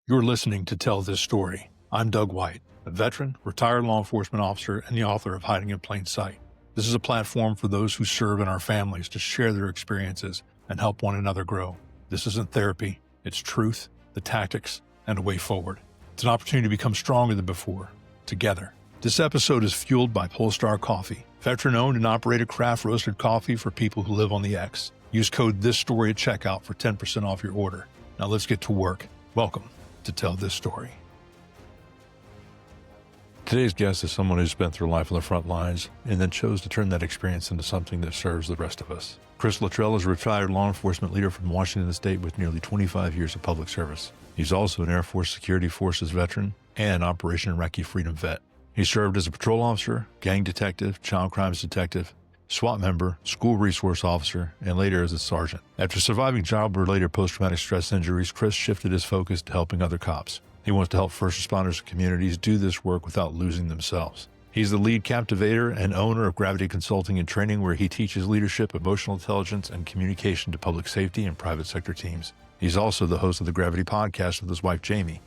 You're listening to Tell This Story. I'm Doug White, a veteran, retired law enforcement officer, and the author of Hiding in Plain Sight. This is a platform for those who serve in our families to share their experiences and help one another grow. This isn't therapy. It's truth, the tactics, and a way forward. It's an opportunity to become stronger than before, together. This episode is fueled by Polestar Coffee, veteran-owned and operated craft roasted coffee for people who live on the X. Use code THISSTORY at checkout for 10% off your order. Now let's get to work. Welcome to Tell This Story. Today's guest is someone who's been through life on the front lines and then chose to turn that experience into something that serves the rest of us. Chris Littrell is a retired law enforcement leader from Washington State with nearly 25 years of public service. He's also an Air Force Security Forces veteran and Operation Iraqi Freedom vet. He served as a patrol officer, gang detective, child crimes detective, SWAT member, school resource officer, and later as a sergeant. After surviving job-related post-traumatic stress injuries, Chris shifted his focus to helping other cops. He wants to help first responders and communities do this work without losing themselves. He's the lead captivator and owner of Gravity Consulting and Training, where he teaches leadership, emotional intelligence, and communication to public safety and private sector teams. He's also the host of the Gravity podcast with his wife, Jamie.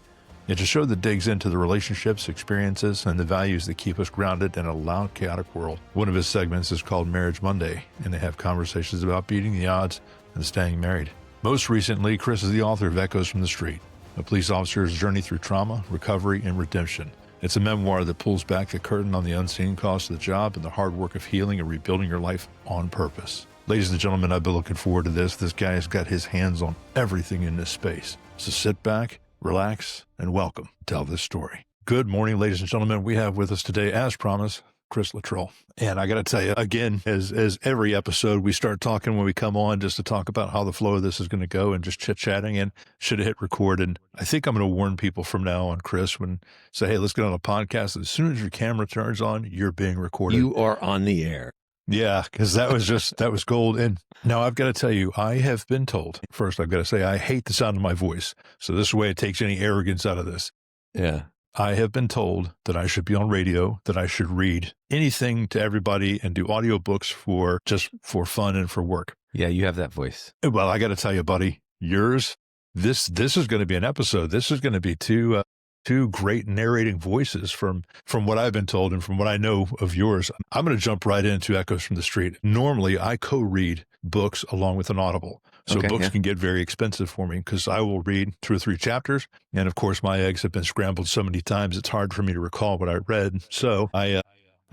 It's a show that digs into the relationships, experiences, and the values that keep us grounded in a loud, chaotic world. One of his segments is called Marriage Monday, and they have conversations about beating the odds and staying married. Most recently, Chris is the author of Echoes from the Street, a police officer's journey through trauma, recovery, and redemption. It's a memoir that pulls back the curtain on the unseen cost of the job and the hard work of healing and rebuilding your life on purpose. Ladies and gentlemen, I've been looking forward to this. This guy has got his hands on everything in this space. So sit back, relax, and welcome. Tell This Story. Good morning, ladies and gentlemen. We have with us today, as promised, Chris Littrell. And I got to tell you, again, as every episode, we start talking when we come on just to talk about how the flow of this is going to go and just chit-chatting, and should have hit record. And I think I'm going to warn people from now on, Chris, when say, hey, let's get on a podcast. As soon as your camera turns on, you're being recorded. You are on the air. Yeah, because that was gold. And now I've got to tell you, I have been told, first I've got to say, I hate the sound of my voice. So this way it takes any arrogance out of this. Yeah. I have been told that I should be on radio, that I should read anything to everybody and do audiobooks for fun and for work. Yeah, you have that voice. Well, I got to tell you, buddy, yours, this is going to be an episode. This is going to be two great narrating voices from what I've been told and from what I know of yours. I'm going to jump right into Echoes from the Street. Normally, I co-read books along with an Audible. So books can get very expensive for me because I will read 2 or 3 chapters. And of course, my eggs have been scrambled so many times, it's hard for me to recall what I read. So I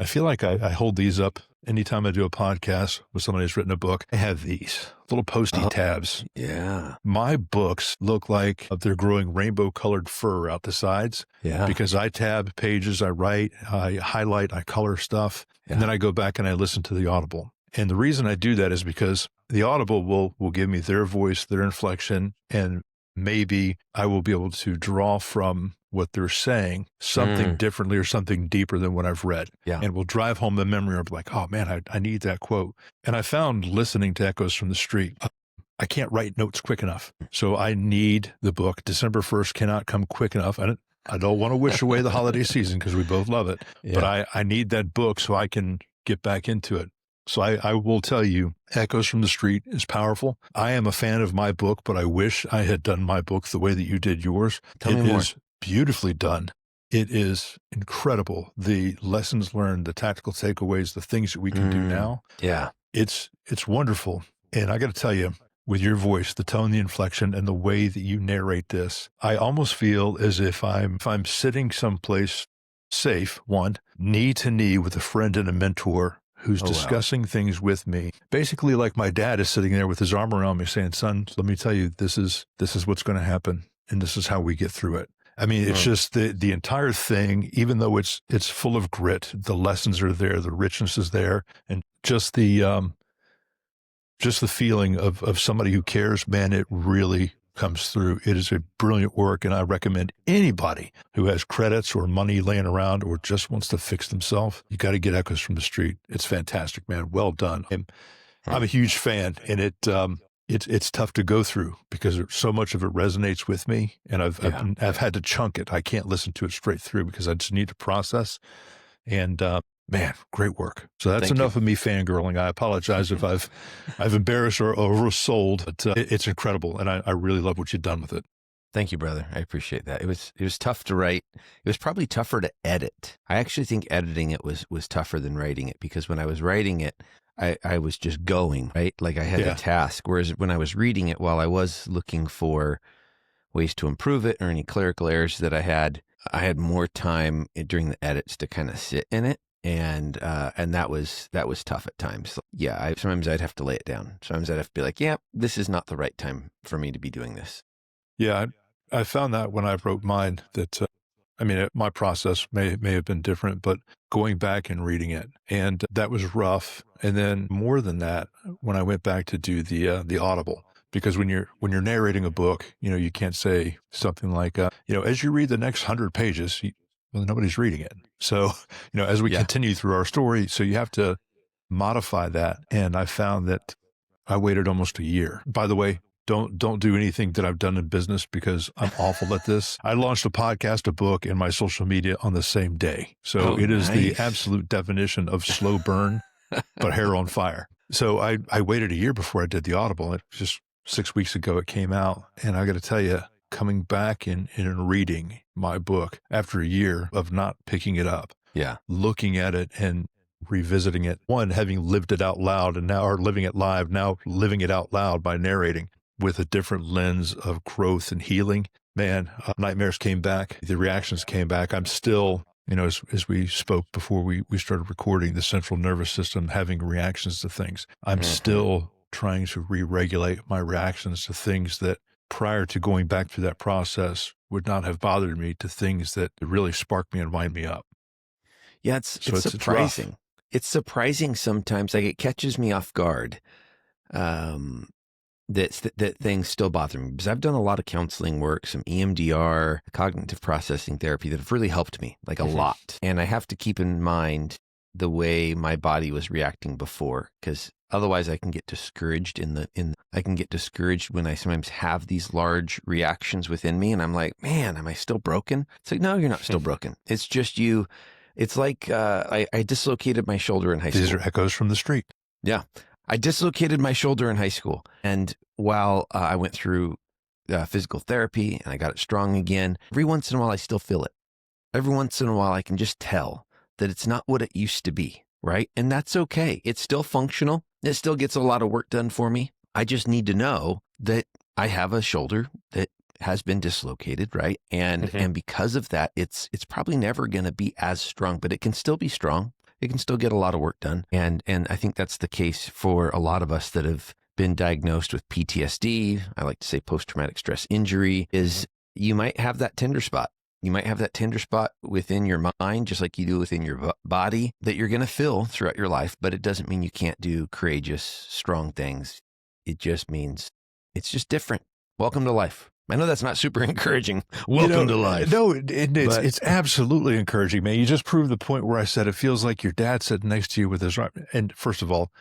feel like I hold these up anytime I do a podcast with somebody who's written a book. I have these little Post-it tabs. Yeah. My books look like they're growing rainbow-colored fur out the sides. Yeah. Because I tab pages, I write, I highlight, I color stuff, and then I go back and I listen to the Audible. And the reason I do that is because the Audible will give me their voice, their inflection, and maybe I will be able to draw from what they're saying something differently or something deeper than what I've read. Yeah. And will drive home the memory of like, oh man, I need that quote. And I found listening to Echoes from the Street, I can't write notes quick enough. So I need the book. December 1st cannot come quick enough. I don't want to wish away the holiday season because we both love it, but I need that book so I can get back into it. So I will tell you, Echoes from the Street is powerful. I am a fan of my book, but I wish I had done my book the way that you did yours. Tell me more. It is beautifully done. It is incredible. The lessons learned, the tactical takeaways, the things that we can do now. Yeah. It's wonderful. And I got to tell you, with your voice, the tone, the inflection, and the way that you narrate this, I almost feel as if I'm sitting someplace safe, knee to knee with a friend and a mentor who's discussing things with me. Basically like my dad is sitting there with his arm around me saying, son, let me tell you, this is what's going to happen. And this is how we get through it. I mean, it's just the entire thing, even though it's full of grit, the lessons are there, the richness is there. And just the feeling of somebody who cares, man, it really comes through. It is a brilliant work, and I recommend anybody who has credits or money laying around or just wants to fix themselves, you got to get Echoes from the Street. It's fantastic, man. Well done. I'm a huge fan, and it's tough to go through because so much of it resonates with me, and I've had to chunk it. I can't listen to it straight through because I just need to process. And man, great work. So that's enough of me fangirling. I apologize if I've embarrassed or oversold, but it's incredible, and I really love what you've done with it. Thank you, brother. I appreciate that. It was tough to write. It was probably tougher to edit. I actually think editing it was tougher than writing it, because when I was writing it, I was just going, right? Like I had a task. Whereas when I was reading it, while I was looking for ways to improve it or any clerical errors that I had more time during the edits to kind of sit in it. And that was tough at times. Yeah, sometimes I'd have to lay it down. Sometimes I'd have to be like, yeah, this is not the right time for me to be doing this. Yeah, I found that when I wrote mine that, I mean, my process may have been different, but going back and reading it, and that was rough. And then more than that, when I went back to do the Audible, because when you're narrating a book, you can't say something like, as you read the next 100 pages, well, nobody's reading it. So, as we continue through our story, so you have to modify that. And I found that I waited almost a year. By the way, don't do anything that I've done in business, because I'm awful at this. I launched a podcast, a book, and my social media on the same day. So it is the absolute definition of slow burn, but hair on fire. So I waited a year before I did the Audible. It was just 6 weeks ago it came out. And I got to tell you, coming back and reading my book after a year of not picking it up, looking at it and revisiting it, one, having lived it out loud and now, or living it live, now living it out loud by narrating with a different lens of growth and healing. Man, nightmares came back. The reactions came back. I'm still, as we spoke before we started recording, the central nervous system having reactions to things. I'm still trying to re-regulate my reactions to things that prior to going back through that process would not have bothered me, to things that really spark me and wind me up. Yeah, it's surprising. It's surprising sometimes. Like, it catches me off guard. That things still bother me, because I've done a lot of counseling work, some EMDR, cognitive processing therapy, that have really helped me, like a lot. And I have to keep in mind the way my body was reacting before, because otherwise I can get discouraged I can get discouraged when I sometimes have these large reactions within me, and I'm like, man, am I still broken? It's like, no, you're not still broken. It's just you. It's like I dislocated my shoulder in high school. These are echoes from the street. Yeah. I dislocated my shoulder in high school. And while I went through physical therapy and I got it strong again, every once in a while I still feel it. Every once in a while I can just tell that it's not what it used to be, right? And that's okay. It's still functional. It still gets a lot of work done for me. I just need to know that I have a shoulder that has been dislocated, right? And because of that, it's probably never going to be as strong, but it can still be strong. It can still get a lot of work done. And I think that's the case for a lot of us that have been diagnosed with PTSD. I like to say post-traumatic stress injury, is you might have that tender spot. You might have that tender spot within your mind, just like you do within your body, that you're going to feel throughout your life, but it doesn't mean you can't do courageous, strong things. It just means it's just different. Welcome to life. I know that's not super encouraging. Welcome to life. No, it's absolutely encouraging, man. You just proved the point where I said it feels like your dad sitting next to you with his arm. And first of all,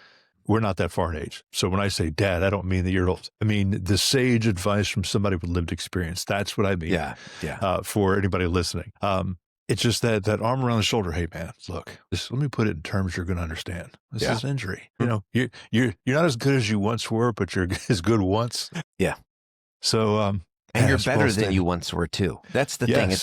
we're not that far in age. So when I say dad, I don't mean that you're old. I mean the sage advice from somebody with lived experience. That's what I mean. Yeah. For anybody listening. It's just that arm around the shoulder. Hey, man, look, let me put it in terms you're going to understand. This is injury. You're not as good as you once were, but you're as good once. Yeah. So, and you're better than you once were too. That's the thing.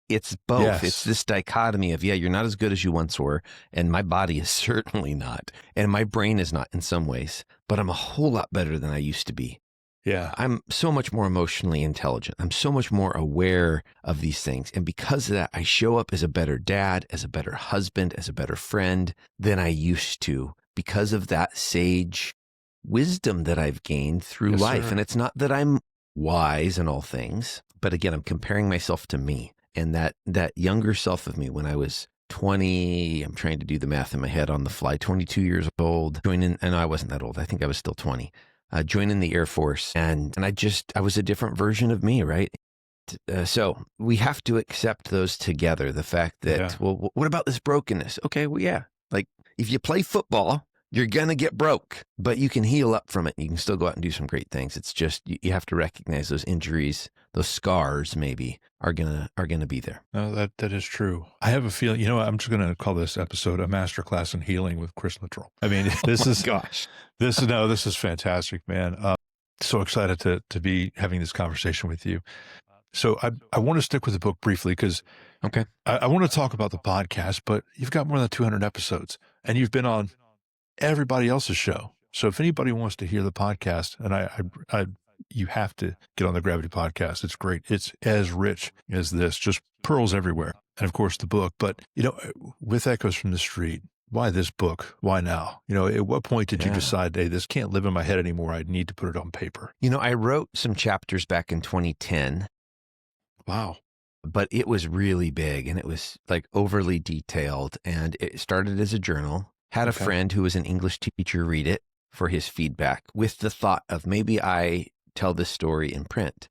It's both. Yes. It's this dichotomy of, you're not as good as you once were. And my body is certainly not. And my brain is not in some ways, but I'm a whole lot better than I used to be. Yeah. I'm so much more emotionally intelligent. I'm so much more aware of these things. And because of that, I show up as a better dad, as a better husband, as a better friend than I used to, because of that sage wisdom that I've gained through life. Sir. And it's not that I'm wise in all things, but again, I'm comparing myself to me, and that younger self of me when I was 20, I'm trying to do the math in my head on the fly, 22 years old, and I wasn't that old. I think I was still 20, joining the Air Force. And I was a different version of me, right? So we have to accept those together. The fact that, well, what about this brokenness? Okay, well, yeah. Like if you play football, you're going to get broke, but you can heal up from it. You can still go out and do some great things. It's just, you have to recognize those injuries, those scars maybe are going to be there. No, that is true. I have a feeling, I'm just going to call this episode a masterclass in healing with Chris Littrell. I mean, this is fantastic, man. So excited to be having this conversation with you. So I want to stick with the book briefly because Okay. I want to talk about the podcast, but you've got more than 200 episodes and you've been on everybody else's show. So if anybody wants to hear the podcast, and you have to get on the Gravity podcast. It's great. It's as rich as this, just pearls everywhere. And of course the book, but with Echoes from the Street, why this book? Why now? At what point did you decide, hey, this can't live in my head anymore. I need to put it on paper. I wrote some chapters back in 2010. Wow. But it was really big and it was like overly detailed. And it started as a journal. Had a friend who was an English teacher read it for his feedback with the thought of maybe I tell this story in print.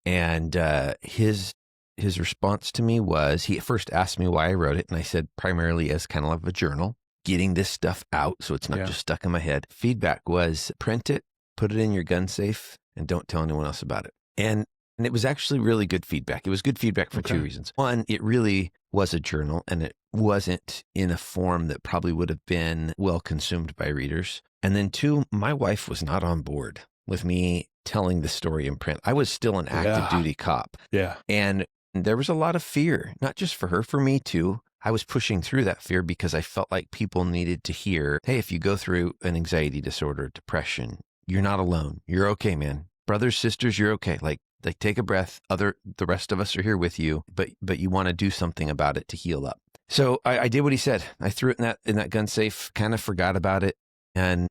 And his response to me was, he first asked me why I wrote it. And I said, primarily as kind of like a journal, getting this stuff out so it's not just stuck in my head. Feedback was, print it, put it in your gun safe, and don't tell anyone else about it. And it was actually really good feedback. It was good feedback for two reasons. One, it really was a journal and it wasn't in a form that probably would have been well consumed by readers. And then two, my wife was not on board with me telling the story in print. I was still an active duty cop. Yeah. And there was a lot of fear, not just for her, for me too. I was pushing through that fear because I felt like people needed to hear, hey, if you go through an anxiety disorder, depression, you're not alone. You're okay, man. Brothers, sisters, you're okay. Like take a breath. The rest of us are here with you, but you want to do something about it to heal up. So I did what he said. I threw it in that gun safe, kind of forgot about it. And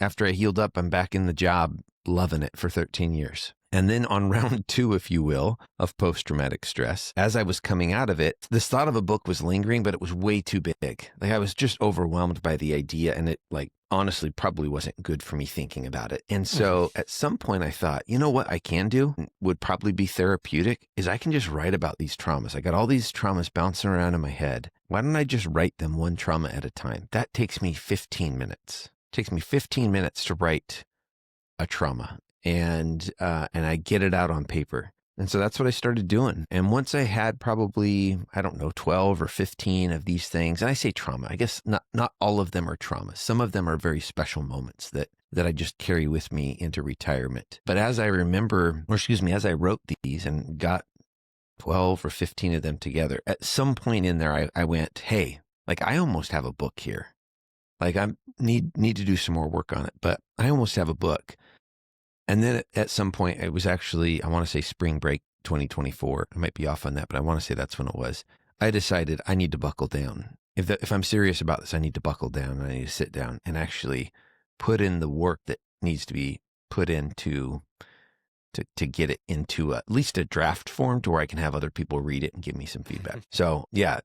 after I healed up, I'm back in the job, loving it for 13 years. And then on round 2, if you will, of post-traumatic stress, as I was coming out of it, this thought of a book was lingering, but it was way too big. Like I was just overwhelmed by the idea, and it honestly probably wasn't good for me thinking about it. And so at some point I thought, you know what I can do would probably be therapeutic is I can just write about these traumas. I got all these traumas bouncing around in my head. Why don't I just write them one trauma at a time? That takes me 15 minutes. It takes me 15 minutes to write a trauma. And I get it out on paper. And so that's what I started doing. And once I had probably, 12 or 15 of these things, and I say trauma, I guess not all of them are traumas. Some of them are very special moments that I just carry with me into retirement. But as I as I wrote these and got 12 or 15 of them together, at some point in there, I went, hey, I almost have a book here. I need to do some more work on it, but I almost have a book. And then at some point, it was actually, I want to say spring break 2024. I might be off on that, but I want to say that's when it was. I decided I need to buckle down. If I'm serious about this, I need to buckle down and I need to sit down and actually put in the work that needs to be put into to get it into at least a draft form to where I can have other people read it and give me some feedback. So yeah,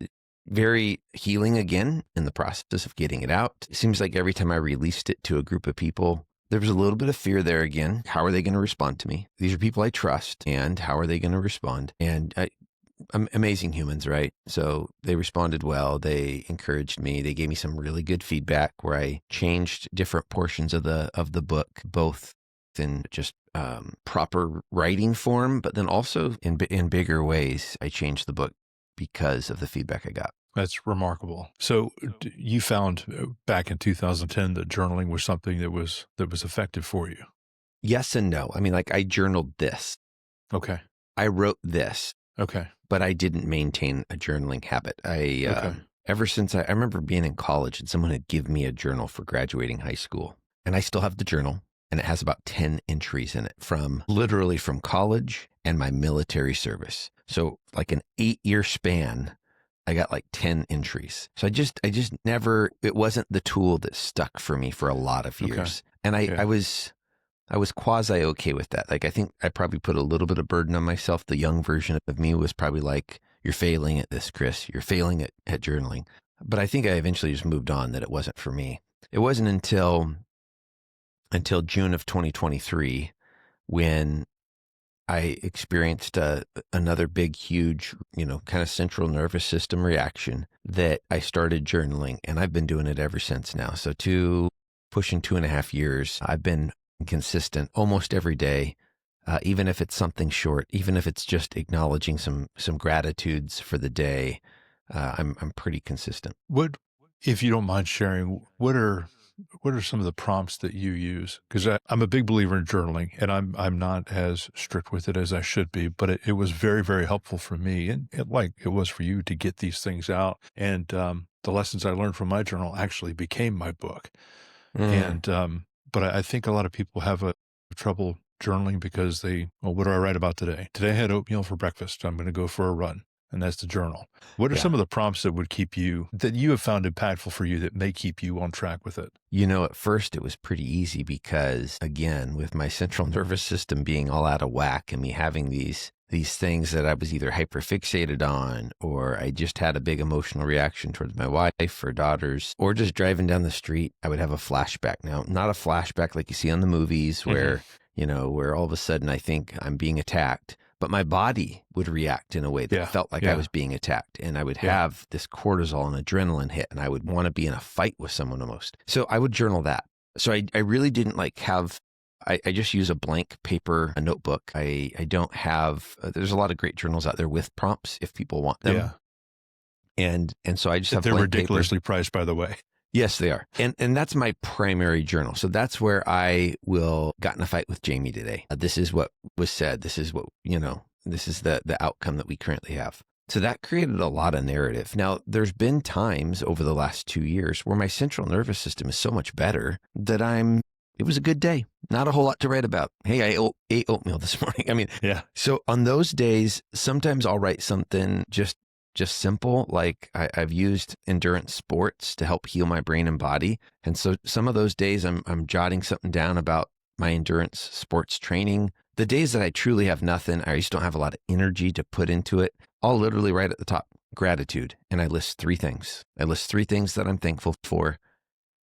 very healing again in the process of getting it out. It seems like every time I released it to a group of people, there was a little bit of fear there again. How are they going to respond to me? These are people I trust, and how are they going to respond? And amazing humans, right? So they responded well. They encouraged me. They gave me some really good feedback where I changed different portions of the book, both in just proper writing form, but then also in bigger ways. I changed the book because of the feedback I got. That's remarkable. So you found back in 2010 that journaling was something that was effective for you. Yes and no. I mean, I journaled this. Okay. I wrote this. Okay. But I didn't maintain a journaling habit. Ever since I remember being in college and someone had given me a journal for graduating high school, and I still have the journal, and it has about 10 entries in it from college and my military service. So an 8-year span, I got 10 entries. So I just never, it wasn't the tool that stuck for me for a lot of years. Okay. And I was quasi okay with that. I think I probably put a little bit of burden on myself. The young version of me was probably you're failing at this, Chris. You're failing at journaling. But I think I eventually just moved on that it wasn't for me. It wasn't until June of 2023 when I experienced another big, huge, kind of central nervous system reaction that I started journaling, and I've been doing it ever since now. So pushing 2.5 years, I've been consistent almost every day, even if it's something short, even if it's just acknowledging some gratitudes for the day. I'm pretty consistent. What, if you don't mind sharing, what are are some of the prompts that you use? Because I'm a big believer in journaling, and I'm not as strict with it as I should be, but it was very, very helpful for me, and like it was for you, to get these things out. And the lessons I learned from my journal actually became my book. Mm, And but I think a lot of people have a trouble journaling because well, what do I write about today? Today I had oatmeal for breakfast. I'm going to go for a run. And that's the journal. What are yeah. some of the prompts that you have found impactful for you that may keep you on track with it? At first it was pretty easy because, again, with my central nervous system being all out of whack and me having these things that I was either hyperfixated on, or I just had a big emotional reaction towards my wife or daughters, or just driving down the street, I would have a flashback. Now, not a flashback like you see on the movies where, where all of a sudden I think I'm being attacked, but my body would react in a way that felt like I was being attacked. And I would have this cortisol and adrenaline hit, and I would want to be in a fight with someone almost. So I would journal that. So I really didn't I just use a blank paper, a notebook. I don't have, there's a lot of great journals out there with prompts if people want them. Yeah. And so I just have They're blank ridiculously paper. priced, by the way. Yes, they are. And that's my primary journal. So that's where I will got in a fight with Jamie today. This is what was said. This is what, this is the outcome that we currently have. So that created a lot of narrative. Now, there's been times over the last 2 years where my central nervous system is so much better that it was a good day. Not a whole lot to write about. Hey, I ate oatmeal this morning. So on those days, sometimes I'll write something just simple. Like I've used endurance sports to help heal my brain and body. And so some of those days I'm jotting something down about my endurance sports training. The days that I truly have nothing, I just don't have a lot of energy to put into it, I'll literally write at the top, gratitude. And I list 3 things. I list 3 things that I'm thankful for.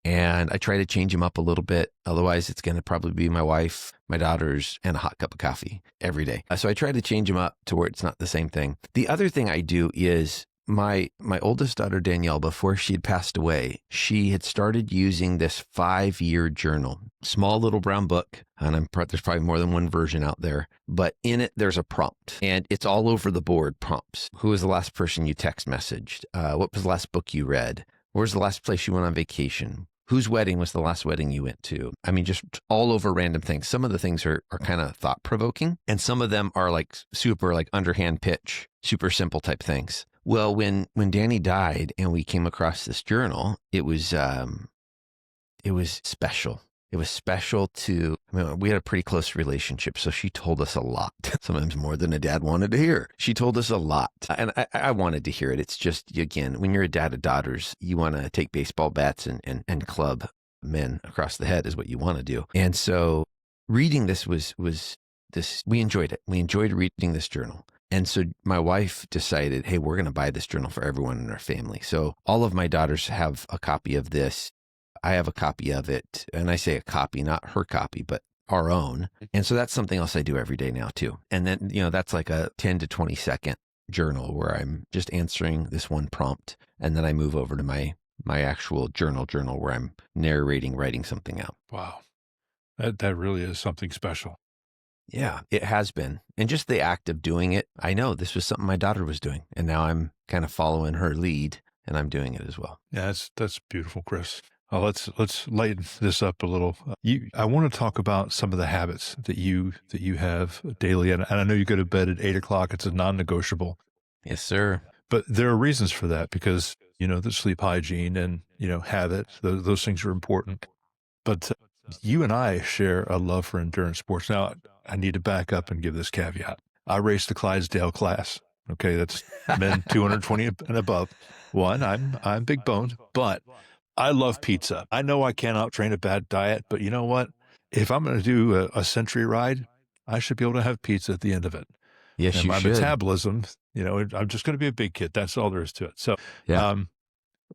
And I try to change them up a little bit. Otherwise, it's going to probably be my wife, my daughters, and a hot cup of coffee every day. So I try to change them up to where it's not the same thing. The other thing I do is my oldest daughter, Danielle, before she had passed away, she had started using this 5-year journal, small little brown book. And there's probably more than one version out there, but in it, there's a prompt, and it's all over the board prompts. Who was the last person you text messaged? What was the last book you read? Where's the last place you went on vacation? Whose wedding was the last wedding you went to? Just all over random things. Some of the things are kind of thought-provoking, and some of them are like super like underhand pitch, super simple type things. Well, when Danny died and we came across this journal, it was special. It was special we had a pretty close relationship, so she told us a lot, sometimes more than a dad wanted to hear. She told us a lot, and I wanted to hear it. It's just, again, when you're a dad of daughters, you want to take baseball bats and club men across the head is what you want to do. And so reading this was this, we enjoyed it. We enjoyed reading this journal. And so my wife decided, hey, we're going to buy this journal for everyone in our family. So all of my daughters have a copy of this. I have a copy of it, and I say a copy, not her copy, but our own. And so that's something else I do every day now too. And then, that's like a 10 to 20 second journal where I'm just answering this one prompt. And then I move over to my actual journal where I'm narrating, writing something out. Wow. That really is something special. Yeah, it has been. And just the act of doing it, I know this was something my daughter was doing, and now I'm kind of following her lead, and I'm doing it as well. Yeah, that's beautiful, Chris. Let's lighten this up a little. I want to talk about some of the habits that you have daily, and I know you go to bed at 8 o'clock. It's a non-negotiable. Yes, sir. But there are reasons for that because the sleep hygiene and habit. Those things are important. But you and I share a love for endurance sports. Now, I need to back up and give this caveat. I raced the Clydesdale class. Okay, that's men 220 and above. I'm big boned, but I love pizza. I know I can't out-train a bad diet, but you know what? If I'm going to do a century ride, I should be able to have pizza at the end of it. Yes, and you my should. Metabolism, I'm just going to be a big kid. That's all there is to it. So, Yeah.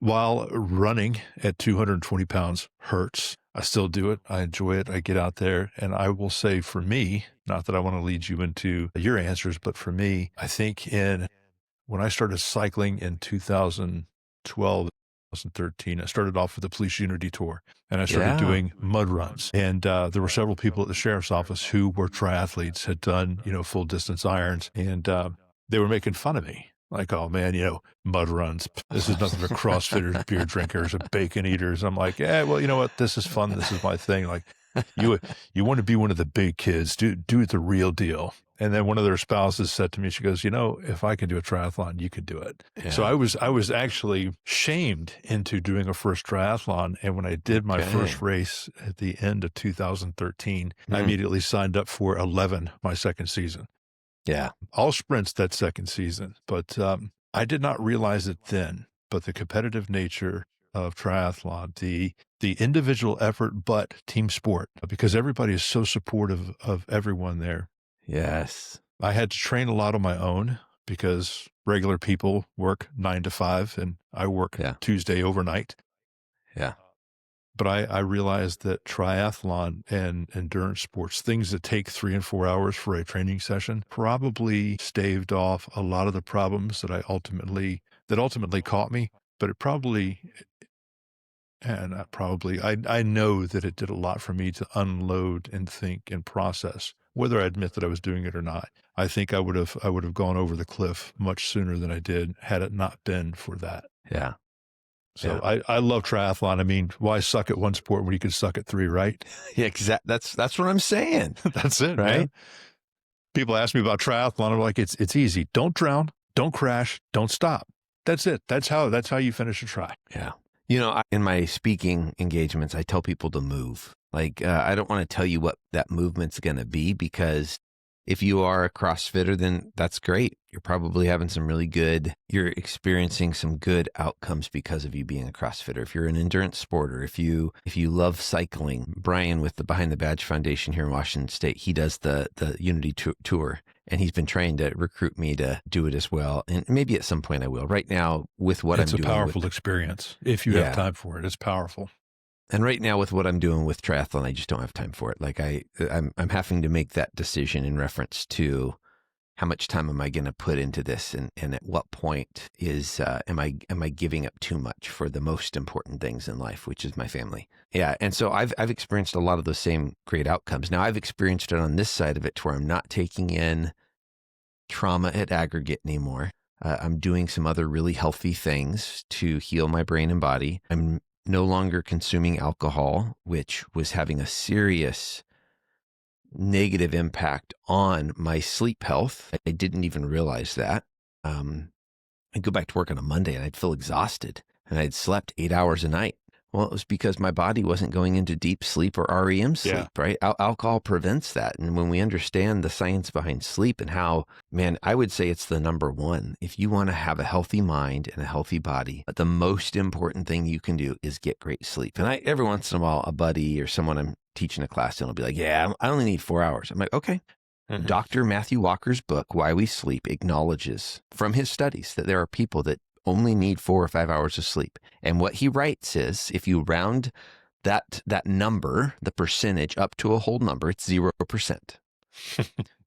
While running at 220 pounds hurts, I still do it. I enjoy it. I get out there. And I will say for me, not that I want to lead you into your answers, but for me, I think when I started cycling in 2012, 2013, I started off with the Police Unity Tour, and I started doing mud runs. And there were several people at the sheriff's office who were triathletes, had done, full distance irons, and they were making fun of me. Like, oh man, mud runs. This is nothing for CrossFitters, beer drinkers, and bacon eaters. I'm like, yeah, well, you know what? This is fun. This is my thing. Like, you want to be one of the big kids. Do it the real deal. And then one of their spouses said to me, she goes, if I can do a triathlon, you can do it. Yeah. So I was actually shamed into doing a first triathlon. And when I did my first race at the end of 2013, I immediately signed up for 11 my second season. Yeah. All sprints that second season, but I did not realize it then. But the competitive nature of triathlon, the individual effort, but team sport, because everybody is so supportive of everyone there. Yes. I had to train a lot on my own because regular people work 9 to 5 and I work Tuesday overnight. Yeah. But I realized that triathlon and endurance sports, things that take 3 and 4 hours for a training session, probably staved off a lot of the problems that ultimately caught me. But it probably, and not probably, I know that it did a lot for me to unload and think and process, whether I admit that I was doing it or not. I think I would have gone over the cliff much sooner than I did had it not been for that. Yeah. So I love triathlon. I mean, why suck at one sport when you can suck at 3, right? Yeah, exactly. That's what I'm saying. That's it, right? Man. People ask me about triathlon. I'm like, it's easy. Don't drown, don't crash, don't stop. That's it. That's how you finish a tri. Yeah. In my speaking engagements, I tell people to move. Like, I don't want to tell you what that movement's going to be, because if you are a CrossFitter, then that's great. You're probably having you're experiencing some good outcomes because of you being a CrossFitter. If you're an endurance sporter, if you love cycling, Brian with the Behind the Badge Foundation here in Washington State, he does the Unity Tour, and he's been trying to recruit me to do it as well. And maybe at some point I will. Right now, with what I'm doing. It's a powerful experience. If you have time for it, it's powerful. And right now with what I'm doing with triathlon, I just don't have time for it. Like I'm having to make that decision in reference to how much time am I going to put into this, and at what point am I giving up too much for the most important things in life, which is my family. Yeah, and so I've experienced a lot of those same great outcomes. Now I've experienced it on this side of it, to where I'm not taking in trauma at aggregate anymore. I'm doing some other really healthy things to heal my brain and body. I'm no longer consuming alcohol, which was having a serious negative impact on my sleep health. I didn't even realize that. I'd go back to work on a Monday and I'd feel exhausted, and I'd slept 8 hours a night. Well, it was because my body wasn't going into deep sleep or REM sleep, right? Alcohol prevents that. And when we understand the science behind sleep and how, man, I would say it's the number one. If you want to have a healthy mind and a healthy body, the most important thing you can do is get great sleep. And every once in a while, a buddy or someone I'm teaching a class and will be like, yeah, I only need 4 hours. I'm like, okay. Mm-hmm. Dr. Matthew Walker's book, Why We Sleep, acknowledges from his studies that there are people that only need 4 or 5 hours of sleep. And what he writes is, if you round that number, the percentage, up to a whole number, it's 0%.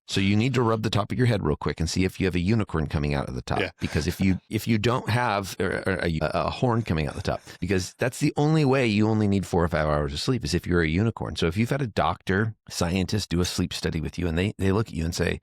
So you need to rub the top of your head real quick and see if you have a unicorn coming out of the top. Yeah. Because if you don't have a horn coming out the top, because that's the only way you only need 4 or 5 hours of sleep, is if you're a unicorn. So if you've had a doctor, scientist do a sleep study with you, and they look at you and say,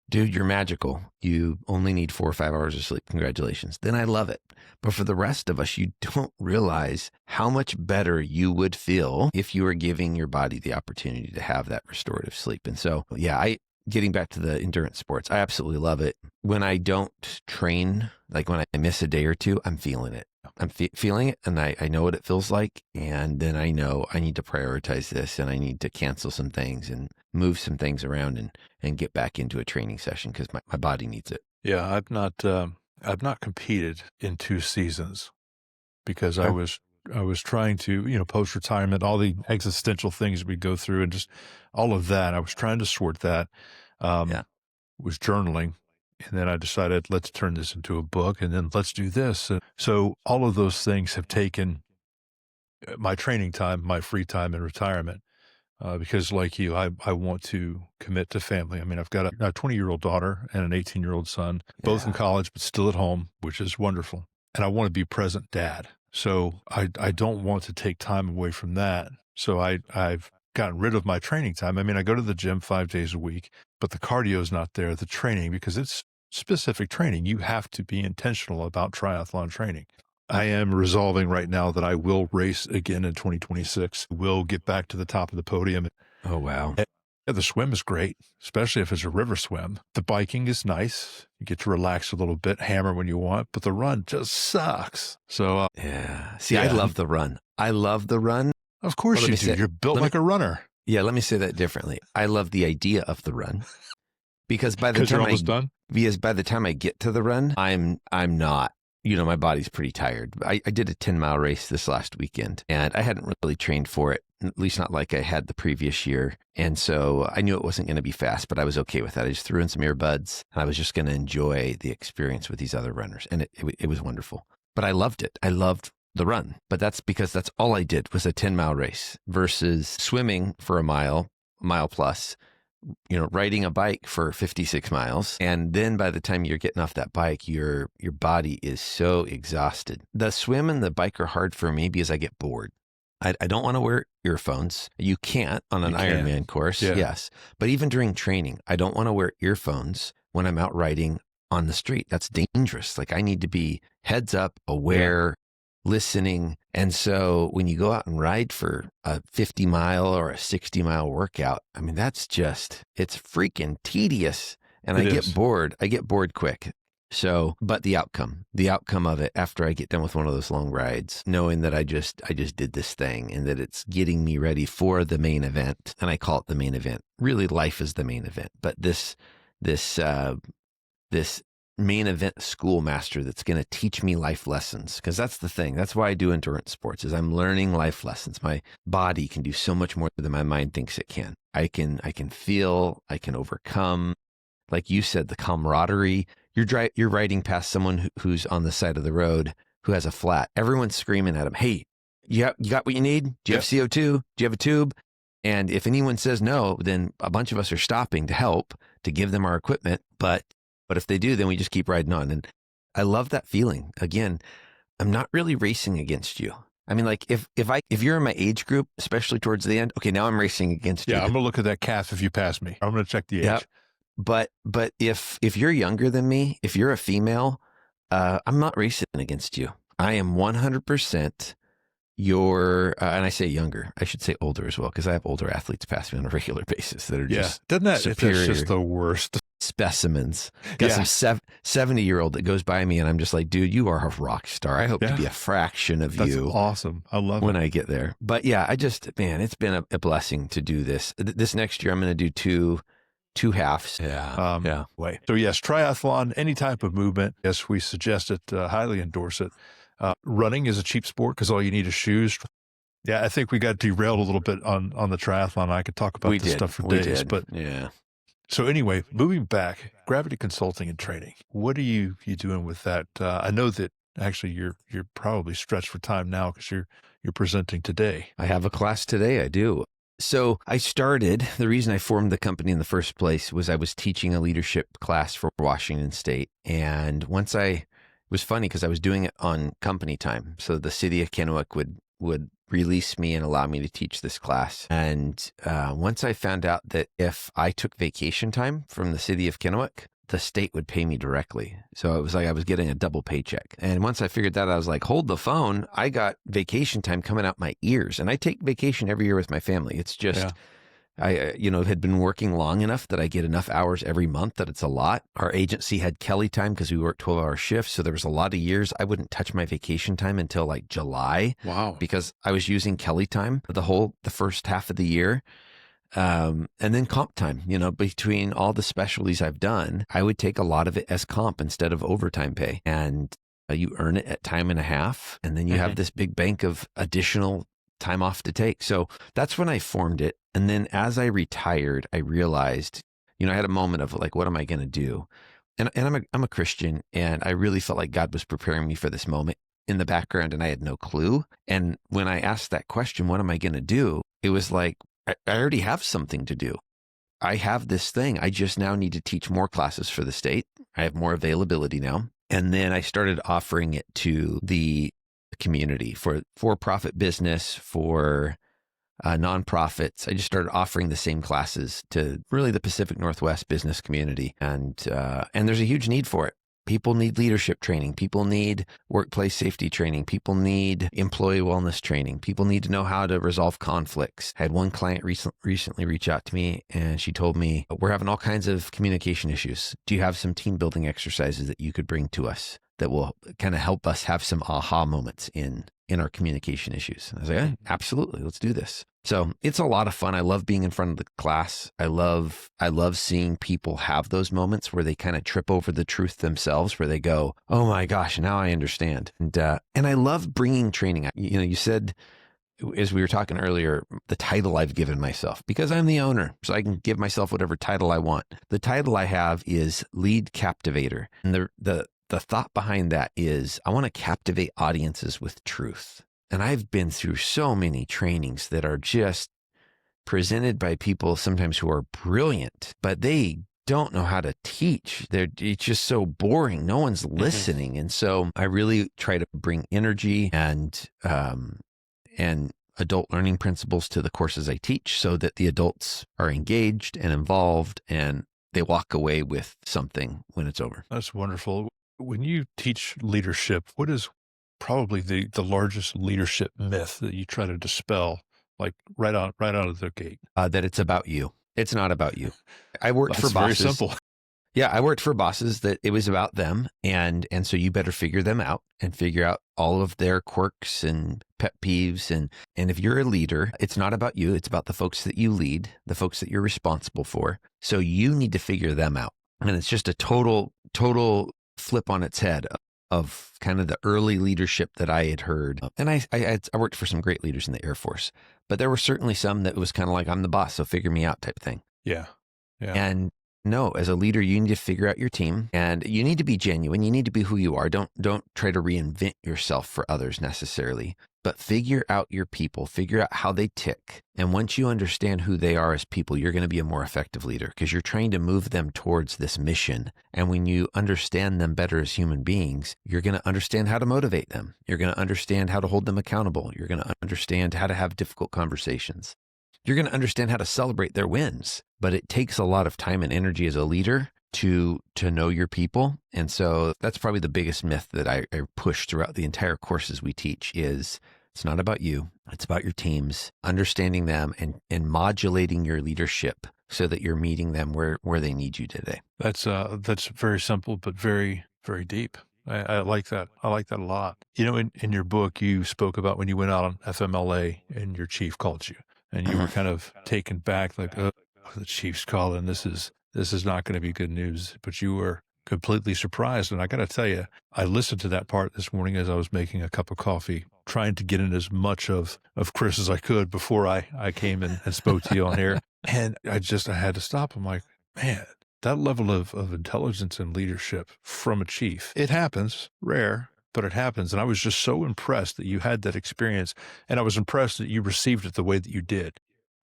dude, you're magical. You only need 4 or 5 hours of sleep. Congratulations. Then I love it. But for the rest of us, you don't realize how much better you would feel if you were giving your body the opportunity to have that restorative sleep. And so, yeah, getting back to the endurance sports, I absolutely love it. When I don't train, like when I miss a day or two, I'm feeling it. I'm feeling it, and I know what it feels like. And then I know I need to prioritize this, and I need to cancel some things and move some things around and get back into a training session, because my body needs it. Yeah, I've not competed in 2 seasons because I was trying to, post-retirement, all the existential things we go through and just all of that. I was trying to sort that, was journaling. And then I decided, let's turn this into a book, and then let's do this. So all of those things have taken my training time, my free time in retirement, because like you, I want to commit to family. I mean, I've got a 20-year-old daughter and an 18-year-old son, both in college, but still at home, which is wonderful. And I want to be present dad. So I don't want to take time away from that. So I've gotten rid of my training time. I mean, I go to the gym 5 days a week, but the cardio is not there, the training, because specific training. You have to be intentional about triathlon training. I am resolving right now that I will race again in 2026. We'll get back to the top of the podium. Oh, wow. Yeah, the swim is great, especially if it's a river swim. The biking is nice. You get to relax a little bit, hammer when you want, but the run just sucks. So, yeah. See, I love the run. I love the run. Of course you do. You're built like a runner. Yeah, let me say that differently. I love the idea of the run because by the time I get to the run, I'm not. My body's pretty tired. I did a 10-mile race this last weekend, and I hadn't really trained for it, at least not like I had the previous year. And so I knew it wasn't going to be fast, but I was okay with that. I just threw in some earbuds, and I was just going to enjoy the experience with these other runners. And it was wonderful. But I loved it. I loved the run. But that's because that's all I did was a 10-mile race versus swimming for a mile plus, riding a bike for 56 miles. And then by the time you're getting off that bike, your body is so exhausted. The swim and the bike are hard for me because I get bored. I don't want to wear earphones. You can't on an Ironman course. Yeah. Yes. But even during training, I don't want to wear earphones when I'm out riding on the street. That's dangerous. Like I need to be heads up, aware, listening. And so when you go out and ride for a 50-mile or a 60-mile workout, I mean, it's freaking tedious. And I get bored. I get bored quick. So, but the outcome of it after I get done with one of those long rides, knowing that I just did this thing and that it's getting me ready for the main event. And I call it the main event. Really, life is the main event. But this main event schoolmaster that's going to teach me life lessons, because that's the thing. That's why I do endurance sports, is I'm learning life lessons. My body can do so much more than my mind thinks it can. I can feel, I can overcome. Like you said, the camaraderie. You're riding past someone who's on the side of the road who has a flat. Everyone's screaming at him, "Hey, you got what you need? Do you have CO2? Do you have a tube?" And if anyone says no, then a bunch of us are stopping to help, to give them our equipment. But if they do, then we just keep riding on. And I love that feeling. Again, I'm not really racing against you. I mean, like if you're in my age group, especially towards the end, okay, now I'm racing against you. Yeah, I'm gonna look at that calf if you pass me. I'm gonna check the age. Yep. But if you're younger than me, if you're a female, I'm not racing against you. I am 100% your, and I say younger, I should say older as well, because I have older athletes pass me on a regular basis that are just superior. It's just the worst. Specimens. Got some 70-year-old that goes by me and I'm just like, dude, you are a rock star. I hope to be a fraction of you. That's awesome. I love when I get there. But yeah, it's been a blessing to do this. This next year, I'm going to do two halves. Yeah. So yes, triathlon, any type of movement. Yes, we suggest it, highly endorse it. Running is a cheap sport because all you need is shoes. Yeah, I think we got derailed a little bit on the triathlon. I could talk about this stuff for days, but yeah. So anyway, moving back, Gravity Consulting and Training. What are you doing with that? I know that actually you're probably stretched for time now because you're presenting today. I have a class today. I do. So the reason I formed the company in the first place was I was teaching a leadership class for Washington State. And it was funny because I was doing it on company time. So the city of Kennewick would release me and allow me to teach this class. And once I found out that if I took vacation time from the city of Kennewick, the state would pay me directly. So it was like I was getting a double paycheck. And once I figured that, I was like, hold the phone. I got vacation time coming out my ears. And I take vacation every year with my family. It's just, I had been working long enough that I get enough hours every month that it's a lot. Our agency had Kelly time because we worked 12-hour shifts. So there was a lot of years I wouldn't touch my vacation time until like July. Wow. Because I was using Kelly time the first half of the year. And then comp time, between all the specialties I've done, I would take a lot of it as comp instead of overtime pay. And you earn it at time and a half. And then you have this big bank of additional time off to take. So that's when I formed it. And then as I retired, I realized, I had a moment of like, what am I going to do? And I'm a Christian, and I really felt like God was preparing me for this moment in the background, and I had no clue. And when I asked that question, what am I going to do? It was like, I already have something to do. I have this thing. I just now need to teach more classes for the state. I have more availability now. And then I started offering it to the community for-profit business, for nonprofits. I just started offering the same classes to really the Pacific Northwest business community. And there's a huge need for it. People need leadership training. People need workplace safety training. People need employee wellness training. People need to know how to resolve conflicts. I had one client recently reach out to me, and she told me, we're having all kinds of communication issues. Do you have some team building exercises that you could bring to us that will kind of help us have some aha moments in our communication issues? And I was like, absolutely, let's do this. So it's a lot of fun. I love being in front of the class. I love seeing people have those moments where they kind of trip over the truth themselves, where they go, oh my gosh, now I understand. And I love bringing training. You said, as we were talking earlier, the title I've given myself, because I'm the owner, so I can give myself whatever title I want. The title I have is Lead Captivator. And the thought behind that is I want to captivate audiences with truth. And I've been through so many trainings that are just presented by people sometimes who are brilliant, but they don't know how to teach. It's just so boring. No one's listening. And so I really try to bring energy and adult learning principles to the courses I teach so that the adults are engaged and involved and they walk away with something when it's over. That's wonderful. When you teach leadership, what is probably the largest leadership myth that you try to dispel, like right out of the gate? That it's about you. It's not about you. I worked for bosses. Very simple. Yeah, I worked for bosses that it was about them, and so you better figure them out and figure out all of their quirks and pet peeves. And if you're a leader, it's not about you. It's about the folks that you lead, the folks that you're responsible for. So you need to figure them out. And it's just a total flip on its head of kind of the early leadership that I had heard. And I worked for some great leaders in the Air Force, but there were certainly some that was kind of like, I'm the boss, so figure me out type thing. Yeah. And no, as a leader, you need to figure out your team, and you need to be genuine. You need to be who you are. Don't try to reinvent yourself for others necessarily, but figure out your people, figure out how they tick. And once you understand who they are as people, you're going to be a more effective leader because you're trying to move them towards this mission. And when you understand them better as human beings, you're going to understand how to motivate them. You're going to understand how to hold them accountable. You're going to understand how to have difficult conversations. You're going to understand how to celebrate their wins, but it takes a lot of time and energy as a leader to know your people. And so that's probably the biggest myth that I push throughout the entire courses we teach is it's not about you. It's about your teams, understanding them and modulating your leadership so that you're meeting them where they need you today. That's very simple, but very, very deep. I like that. I like that a lot. In your book, you spoke about when you went out on FMLA and your chief called you. And you were kind of taken back, like, oh, the chief's calling. This is not going to be good news. But you were completely surprised. And I got to tell you, I listened to that part this morning as I was making a cup of coffee, trying to get in as much of Chris as I could before I came and spoke to you on here. And I had to stop. I'm like, man, that level of intelligence and leadership from a chief, it happens, rare, but it happens. And I was just so impressed that you had that experience. And I was impressed that you received it the way that you did.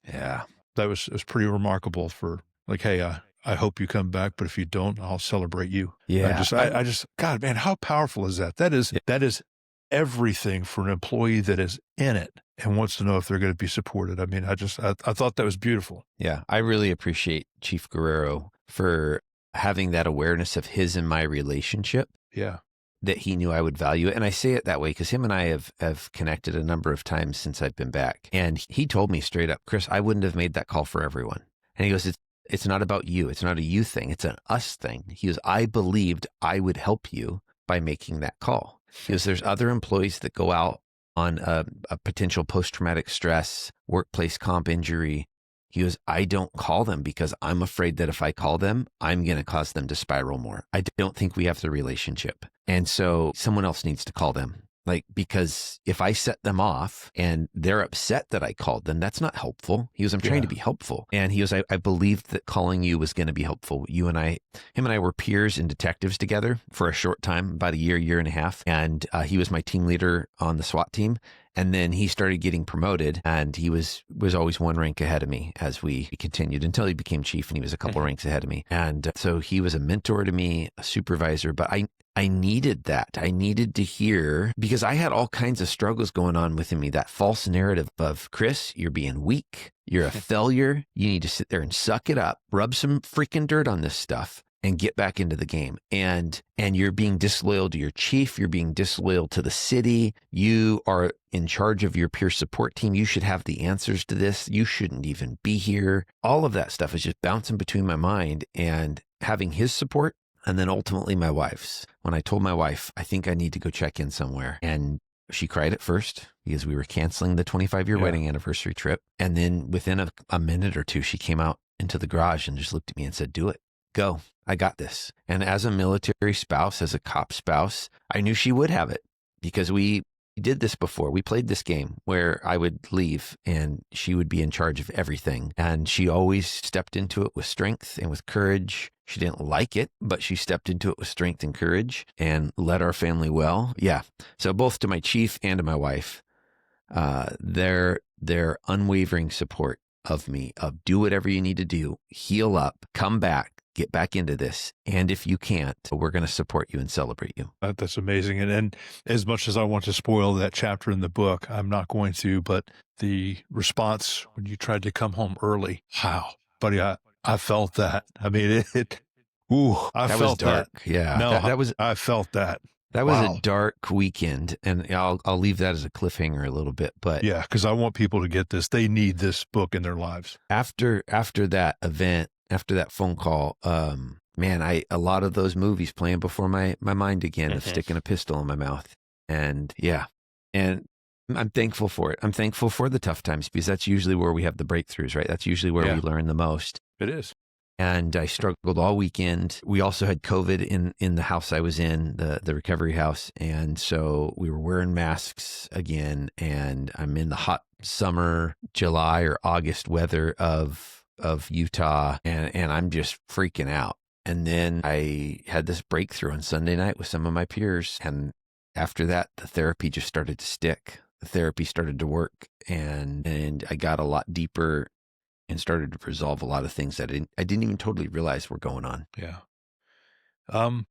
Yeah. It was pretty remarkable for like, hey, I hope you come back, but if you don't, I'll celebrate you. Yeah. I just, God, man, how powerful is that? That is everything for an employee that is in it and wants to know if they're going to be supported. I mean, I thought that was beautiful. Yeah. I really appreciate Chief Guerrero for having that awareness of his and my relationship. Yeah. That he knew I would value it. And I say it that way because him and I have connected a number of times since I've been back. And he told me straight up, Chris, I wouldn't have made that call for everyone. And he goes, it's not about you. It's not a you thing. It's an us thing. He goes, I believed I would help you by making that call. He goes, there's other employees that go out on a potential post-traumatic stress, workplace comp injury. He goes, I don't call them because I'm afraid that if I call them, I'm going to cause them to spiral more. I don't think we have the relationship. And so someone else needs to call them. Because if I set them off and they're upset that I called them, that's not helpful. He goes, I'm trying to be helpful. And he goes, I believed that calling you was going to be helpful. Him and I were peers and detectives together for a short time, about a year and a half. And he was my team leader on the SWAT team. And then he started getting promoted and he was always one rank ahead of me as we continued until he became chief and he was a couple ranks ahead of me. And so he was a mentor to me, a supervisor, but I needed that. I needed to hear, because I had all kinds of struggles going on within me. That false narrative of, Chris, you're being weak. You're a failure. You need to sit there and suck it up, rub some freaking dirt on this stuff and get back into the game. And you're being disloyal to your chief. You're being disloyal to the city. You are in charge of your peer support team. You should have the answers to this. You shouldn't even be here. All of that stuff is just bouncing between my mind and having his support. And then ultimately my wife's. When I told my wife, I think I need to go check in somewhere. And she cried at first because we were canceling the 25-year wedding anniversary trip. And then within a minute or two, she came out into the garage and just looked at me and said, do it. Go. I got this. And as a military spouse, as a cop spouse, I knew she would have it because we did this before. We played this game where I would leave and she would be in charge of everything. And she always stepped into it with strength and with courage. She didn't like it, but she stepped into it with strength and courage and led our family well. Yeah. So both to my chief and to my wife, their unwavering support of me, of do whatever you need to do, heal up, come back, get back into this. And if you can't, we're going to support you and celebrate you. That's amazing. And as much as I want to spoil that chapter in the book, I'm not going to, but the response when you tried to come home early, wow, buddy, I felt that. I mean, I That felt was dark. that. Yeah. No, I felt that. That was a dark weekend, and I'll leave that as a cliffhanger a little bit. But yeah, because I want people to get this. They need this book in their lives. After that event, after that phone call, man, a lot of those movies playing before my mind again of sticking a pistol in my mouth, and I'm thankful for it. I'm thankful for the tough times because that's usually where we have the breakthroughs, right? That's usually where we learn the most. It is. And I struggled all weekend. We also had COVID in the house I was in, the recovery house. And so we were wearing masks again. And I'm in the hot summer, July or August weather of Utah. And I'm just freaking out. And then I had this breakthrough on Sunday night with some of my peers. And after that, the therapy just started to stick. The therapy started to work. And I got a lot deeper and started to resolve a lot of things that I didn't even totally realize were going on. Yeah.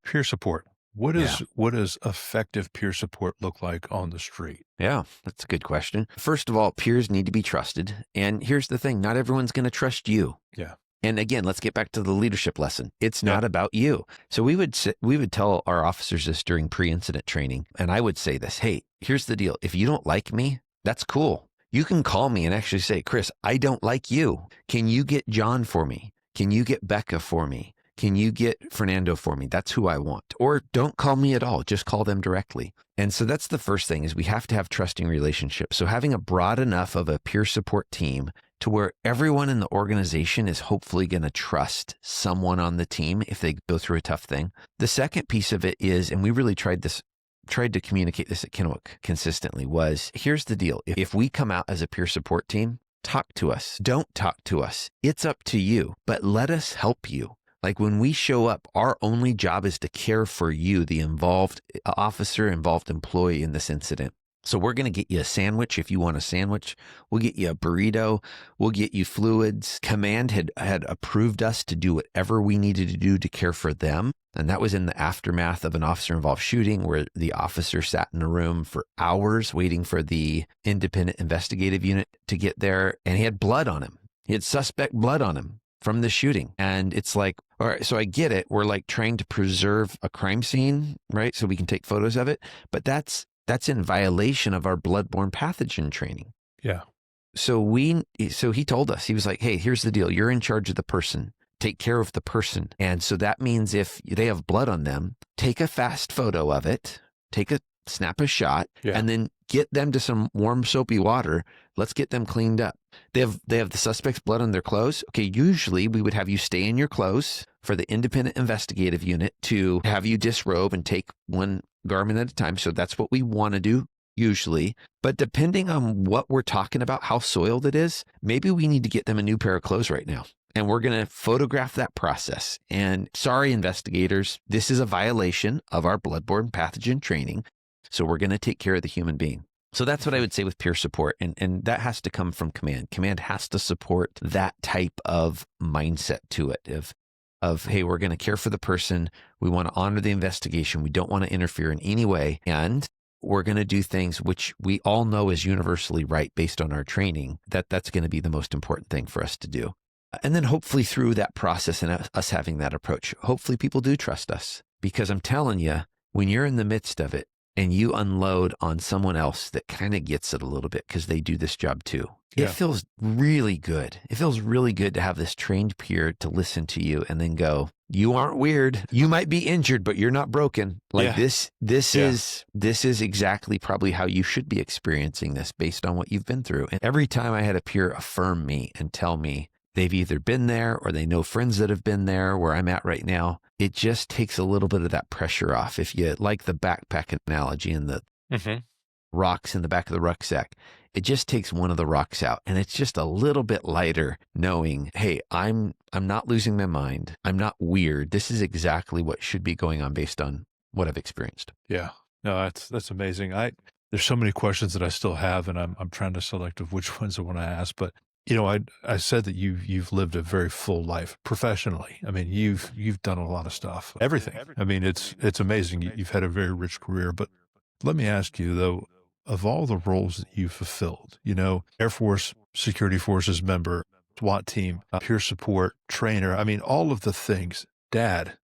Peer support. What does effective peer support look like on the street? Yeah, that's a good question. First of all, peers need to be trusted. And here's the thing, not everyone's going to trust you. Yeah. And again, let's get back to the leadership lesson. It's not about you. So we would tell our officers this during pre-incident training. And I would say this, hey, here's the deal. If you don't like me, that's cool. You can call me and actually say, Chris, I don't like you. Can you get John for me? Can you get Becca for me? Can you get Fernando for me? That's who I want. Or don't call me at all. Just call them directly. And so that's the first thing is we have to have trusting relationships. So having a broad enough of a peer support team to where everyone in the organization is hopefully going to trust someone on the team if they go through a tough thing. The second piece of it is, and we really tried to communicate this at Kennewick consistently, was here's the deal. If we come out as a peer support team, talk to us. Don't talk to us. It's up to you, but let us help you. Like when we show up, our only job is to care for you, the involved officer, involved employee in this incident. So we're going to get you a sandwich if you want a sandwich. We'll get you a burrito. We'll get you fluids. Command had approved us to do whatever we needed to do to care for them. And that was in the aftermath of an officer-involved shooting where the officer sat in a room for hours waiting for the independent investigative unit to get there. And he had blood on him. He had suspect blood on him from the shooting. And it's like, all right, so I get it. We're like trying to preserve a crime scene, right? So we can take photos of it. But that's in violation of our bloodborne pathogen training. Yeah. So he told us, he was like, hey, here's the deal. You're in charge of the person. Take care of the person. And so that means if they have blood on them, take a fast photo of it, snap a shot, and then get them to some warm soapy water. Let's get them cleaned up. They have the suspect's blood on their clothes. Okay, usually we would have you stay in your clothes for the independent investigative unit to have you disrobe and take one garment at a time. So that's what we want to do usually. But depending on what we're talking about, how soiled it is, maybe we need to get them a new pair of clothes right now. And we're going to photograph that process. And sorry, investigators, this is a violation of our bloodborne pathogen training. So we're going to take care of the human being. So that's what I would say with peer support. And that has to come from command. Command has to support that type of mindset to it. of, hey, we're going to care for the person. We want to honor the investigation. We don't want to interfere in any way. And we're going to do things which we all know is universally right based on our training, that's going to be the most important thing for us to do. And then hopefully through that process and us having that approach, hopefully people do trust us. Because I'm telling you, when you're in the midst of it and you unload on someone else that kind of gets it a little bit because they do this job too, it feels really good. It feels really good to have this trained peer to listen to you and then go, you aren't weird. You might be injured, but you're not broken. Like this is exactly probably how you should be experiencing this based on what you've been through. And every time I had a peer affirm me and tell me they've either been there or they know friends that have been there where I'm at right now, it just takes a little bit of that pressure off. If you like the backpack analogy and the rocks in the back of the rucksack, it just takes one of the rocks out and it's just a little bit lighter knowing, hey, I'm not losing my mind. I'm not weird. This is exactly what should be going on based on what I've experienced. Yeah. No, that's amazing. There's so many questions that I still have, and I'm trying to select of which ones I want to ask. But I said that you've lived a very full life professionally. I mean, you've done a lot of stuff, everything. I mean, it's amazing. You've had a very rich career. But let me ask you though, of all the roles that you've fulfilled, Air Force, Security Forces member, SWAT team, peer support, trainer, I mean, all of the things, dad,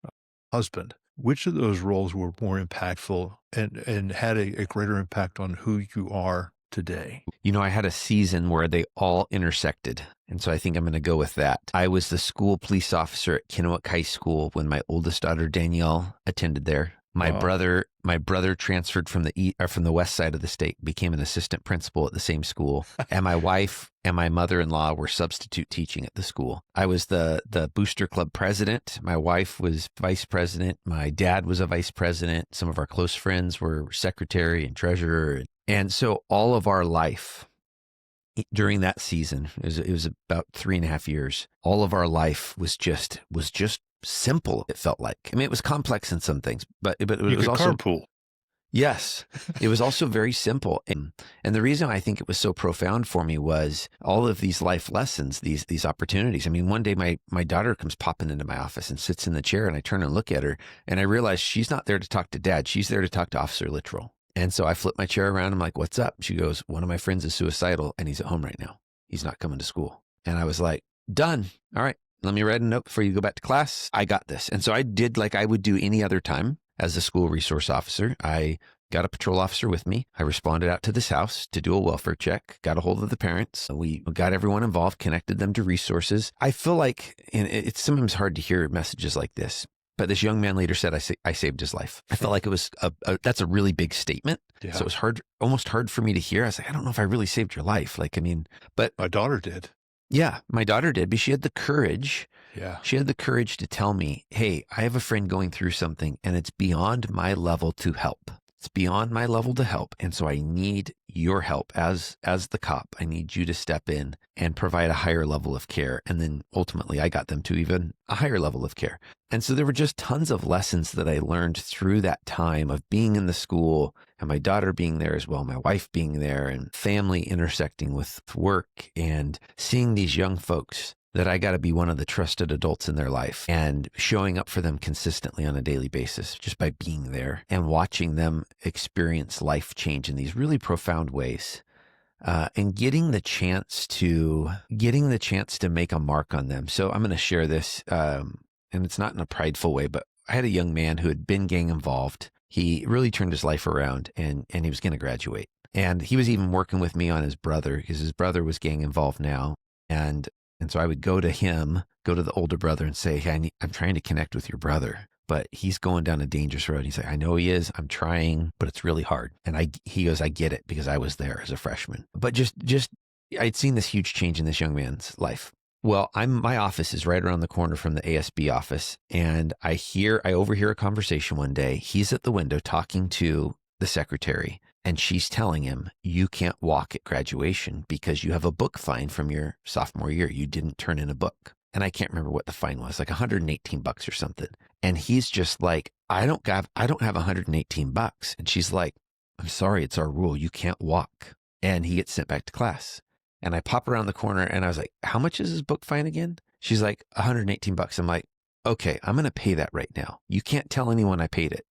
husband, which of those roles were more impactful and had a greater impact on who you are today? I had a season where they all intersected. And so I think I'm going to go with that. I was the school police officer at Kennewick High School when my oldest daughter, Danielle, attended there. My brother transferred from the west side of the state, became an assistant principal at the same school. And my wife and my mother-in-law were substitute teaching at the school. I was the booster club president. My wife was vice president. My dad was a vice president. Some of our close friends were secretary and treasurer. And so all of our life during that season, it was about 3.5 years, all of our life was just simple, it felt like. I mean, it was complex in some things, but it was also carpool. Yes, it was also very simple. And the reason I think it was so profound for me was all of these life lessons, these opportunities. I mean, one day my daughter comes popping into my office and sits in the chair, and I turn and look at her, and I realize she's not there to talk to Dad. She's there to talk to Officer Littrel. And so I flip my chair around. I'm like, what's up? She goes, one of my friends is suicidal and he's at home right now. He's not coming to school. And I was like, done. All right. Let me write a note before you go back to class. I got this. And so I did like I would do any other time as a school resource officer. I got a patrol officer with me. I responded out to this house to do a welfare check, got a hold of the parents. We got everyone involved, connected them to resources. I feel like, and it's sometimes hard to hear messages like this, but this young man later said, I saved his life. I felt like it was, that's a really big statement. Yeah. So it was almost hard for me to hear. I was like, I don't know if I really saved your life. Like, I mean, but my daughter did. Yeah, my daughter did, but she had the courage. Yeah. She had the courage to tell me, hey, I have a friend going through something and it's beyond my level to help. It's beyond my level to help. And so I need your help as the cop. I need you to step in and provide a higher level of care. And then ultimately I got them to even a higher level of care. And so there were just tons of lessons that I learned through that time of being in the school and my daughter being there as well, my wife being there, and family intersecting with work and seeing these young folks that I got to be one of the trusted adults in their life and showing up for them consistently on a daily basis just by being there and watching them experience life change in these really profound ways. And getting the chance to make a mark on them. So I'm going to share this, and it's not in a prideful way, but I had a young man who had been gang involved. He really turned his life around and he was going to graduate. And he was even working with me on his brother because his brother was gang involved now. And so I would go to the older brother and say, hey, I'm trying to connect with your brother, but he's going down a dangerous road. He's like, I know he is. I'm trying, but it's really hard. And he goes, I get it because I was there as a freshman. But just I'd seen this huge change in this young man's life. Well, my office is right around the corner from the ASB office. And I overhear a conversation one day. He's at the window talking to the secretary. And she's telling him, you can't walk at graduation because you have a book fine from your sophomore year. You didn't turn in a book. And I can't remember what the fine was, like $118 or something. And he's just like, I don't have $118. And she's like, I'm sorry, it's our rule. You can't walk. And he gets sent back to class. And I pop around the corner and I was like, how much is his book fine again? She's like, $118. I'm like, okay, I'm going to pay that right now. You can't tell anyone I paid it.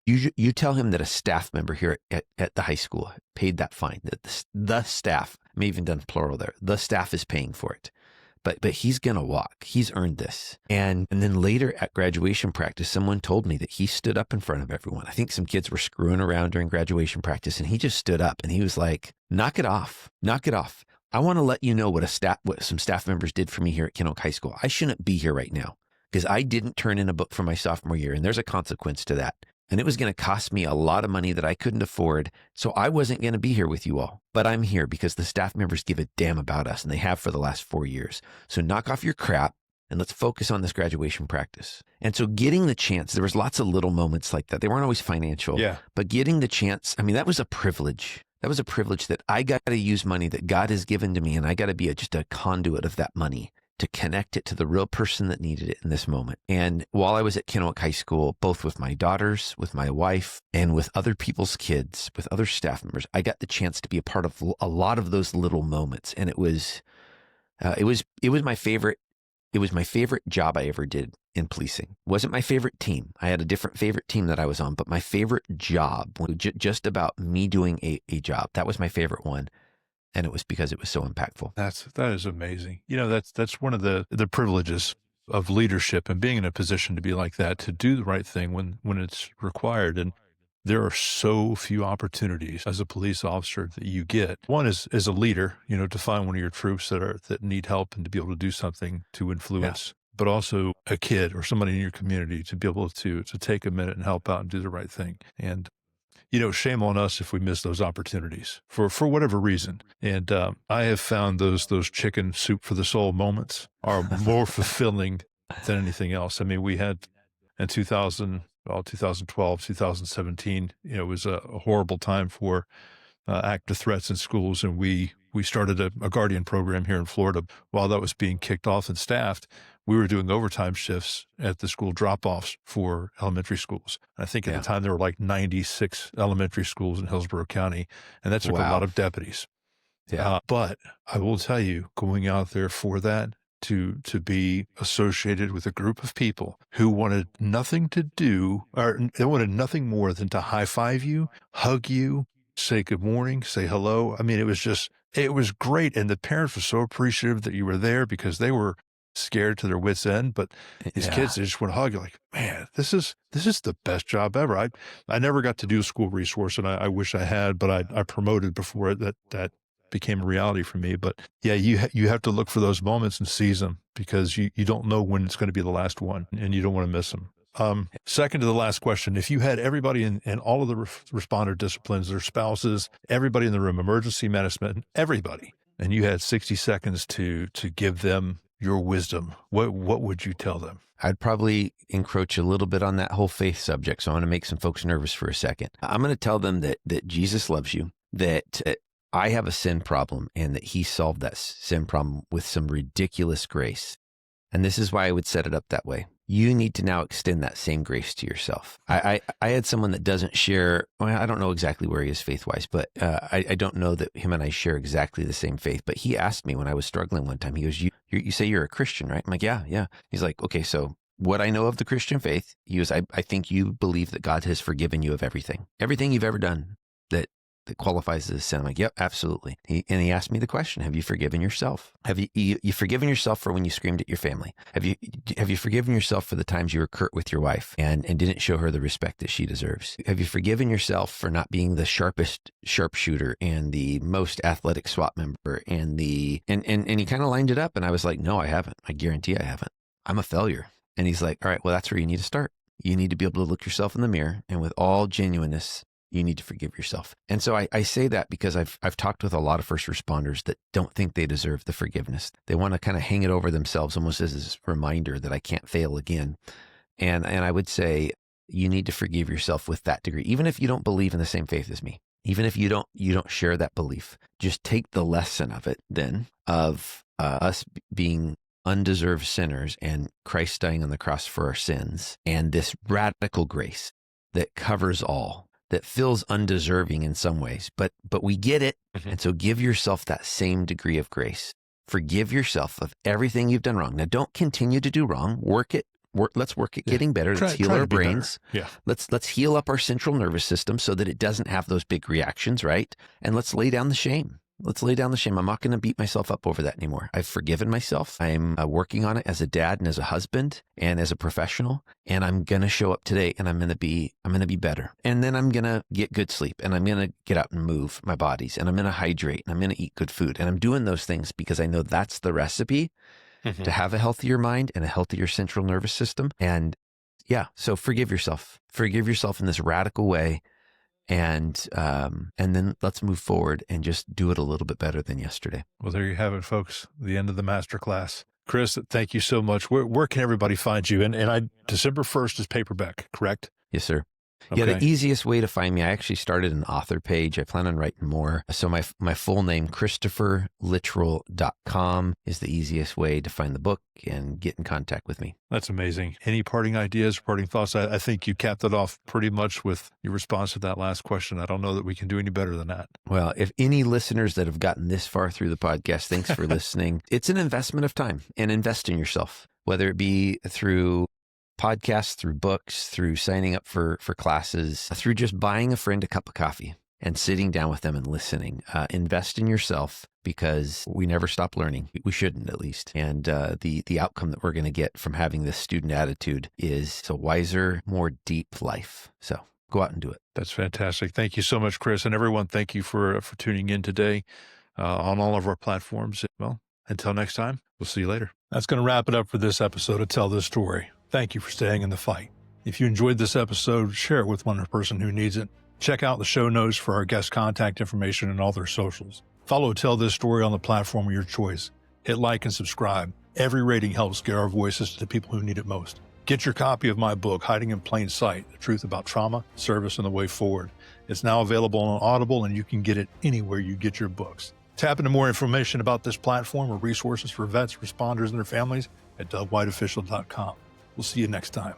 You tell him that a staff member here at the high school paid that fine, that the staff, I may even done plural there, the staff is paying for it. But he's going to walk. He's earned this. And then later at graduation practice, someone told me that he stood up in front of everyone. I think some kids were screwing around during graduation practice, and he just stood up and he was like, knock it off. Knock it off. I want to let you know what some staff members did for me here at Kennewick High School. I shouldn't be here right now because I didn't turn in a book for my sophomore year, and there's a consequence to that. And it was going to cost me a lot of money that I couldn't afford. So I wasn't going to be here with you all. But I'm here because the staff members give a damn about us, and they have for the last 4 years. So knock off your crap and let's focus on this graduation practice. And so getting the chance, there was lots of little moments like that. They weren't always financial. Yeah. But getting the chance, I mean, that was a privilege. That was a privilege that I got to use money that God has given to me, and I got to be just a conduit of that money to connect it to the real person that needed it in this moment. And while I was at Kennewick High School, both with my daughters, with my wife, and with other people's kids, with other staff members, I got the chance to be a part of a lot of those little moments. And it was my favorite. It was my favorite job I ever did in policing. It wasn't my favorite team. I had a different favorite team that I was on, but my favorite job was just about me doing a job. That was my favorite one. And it was because it was so impactful. That is amazing. You know, that's one of the privileges of leadership and being in a position to be like that, to do the right thing when it's required. And there are so few opportunities as a police officer that you get. One is as a leader, you know, to find one of your troops that need help and to be able to do something to influence, but also a kid or somebody in your community to be able to take a minute and help out and do the right thing. And you know, shame on us if we miss those opportunities for whatever reason. And I have found those chicken soup for the soul moments are more fulfilling than anything else. I mean, we had in 2012, 2017, you know, it was a horrible time for active threats in schools. And we started a guardian program here in Florida. While that was being kicked off and staffed, we were doing overtime shifts at the school drop-offs for elementary schools. I think at the time there were like 96 elementary schools in Hillsborough County, and that took a lot of deputies. Yeah. But I will tell you, going out there for that, to be associated with a group of people who wanted nothing to do, or they wanted nothing more than to high-five you, hug you, say good morning, say hello. I mean, it was great. And the parents were so appreciative that you were there because they were scared to their wits' end. But these kids, they just want to hug you like, man, this is the best job ever. I never got to do a school resource, and I wish I had, but I promoted before that became a reality for me. But yeah, you have to look for those moments and seize them because you don't know when it's going to be the last one, and you don't want to miss them. Second to the last question, if you had everybody in all of the responder disciplines, their spouses, everybody in the room, emergency medicine, everybody, and you had 60 seconds to give them your wisdom, what would you tell them? I'd probably encroach a little bit on that whole faith subject, so I want to make some folks nervous for a second. I'm going to tell them that Jesus loves you, that I have a sin problem, and that he solved that sin problem with some ridiculous grace. And this is why I would set it up that way. You need to now extend that same grace to yourself. I had someone that doesn't share, well, I don't know exactly where he is faith-wise, but I don't know that him and I share exactly the same faith. But he asked me when I was struggling one time, he goes, you say you're a Christian, right? I'm like, yeah. He's like, okay, so what I know of the Christian faith, he goes, I think you believe that God has forgiven you of everything you've ever done that qualifies as a sin. I'm like, yep, absolutely. He asked me the question, have you forgiven yourself? Have you forgiven yourself for when you screamed at your family? Have you forgiven yourself for the times you were curt with your wife and didn't show her the respect that she deserves? Have you forgiven yourself for not being the sharpest sharpshooter and the most athletic SWAT member and he kind of lined it up, and I was like, no, I haven't. I guarantee I haven't. I'm a failure. And he's like, all right, well, that's where you need to start. You need to be able to look yourself in the mirror, and with all genuineness, you need to forgive yourself. And so I say that because I've talked with a lot of first responders that don't think they deserve the forgiveness. They want to kind of hang it over themselves almost as a reminder that I can't fail again. And I would say you need to forgive yourself with that degree, even if you don't believe in the same faith as me, even if you don't share that belief. Just take the lesson of it then of us being undeserved sinners and Christ dying on the cross for our sins, and this radical grace that covers all, that feels undeserving in some ways, but we get it. Mm-hmm. And so give yourself that same degree of grace. Forgive yourself of everything you've done wrong. Now, don't continue to do wrong. Work it let's work at getting better. Let's heal our brains. Yeah. Let's heal up our central nervous system so that it doesn't have those big reactions, right? And let's lay down the shame. Let's lay down the shame. I'm not going to beat myself up over that anymore. I've forgiven myself. I'm working on it as a dad and as a husband and as a professional. And I'm going to show up today and I'm going to be better. And then I'm going to get good sleep and I'm going to get out and move my bodies and I'm going to hydrate and I'm going to eat good food. And I'm doing those things because I know that's the recipe to have a healthier mind and a healthier central nervous system. And yeah, so forgive yourself. Forgive yourself in this radical way. And then let's move forward and just do it a little bit better than yesterday. Well, there you have it, folks. The end of the masterclass. Chris, thank you so much. Where can everybody find you? And December 1st is paperback, correct? Yes, sir. Okay. Yeah, the easiest way to find me, I actually started an author page. I plan on writing more. So my full name, ChristopherLittrel.com, is the easiest way to find the book and get in contact with me. That's amazing. Any parting ideas, parting thoughts? I think you capped it off pretty much with your response to that last question. I don't know that we can do any better than that. Well, if any listeners that have gotten this far through the podcast, thanks for listening. It's an investment of time, and invest in yourself, whether it be through podcasts, through books, through signing up for classes, through just buying a friend a cup of coffee and sitting down with them and listening. Invest in yourself because we never stop learning. We shouldn't, at least. And the outcome that we're going to get from having this student attitude is a wiser, more deep life. So go out and do it. That's fantastic. Thank you so much, Chris. And everyone, thank you for tuning in today on all of our platforms. Well, until next time, we'll see you later. That's going to wrap it up for this episode of Tell This Story. Thank you for staying in the fight. If you enjoyed this episode, share it with one person who needs it. Check out the show notes for our guest contact information and all their socials. Follow Tell This Story on the platform of your choice. Hit like and subscribe. Every rating helps get our voices to the people who need it most. Get your copy of my book, Hiding in Plain Sight, The Truth About Trauma, Service, and the Way Forward. It's now available on Audible, and you can get it anywhere you get your books. Tap into more information about this platform or resources for vets, responders, and their families at DougWhiteOfficial.com. We'll see you next time.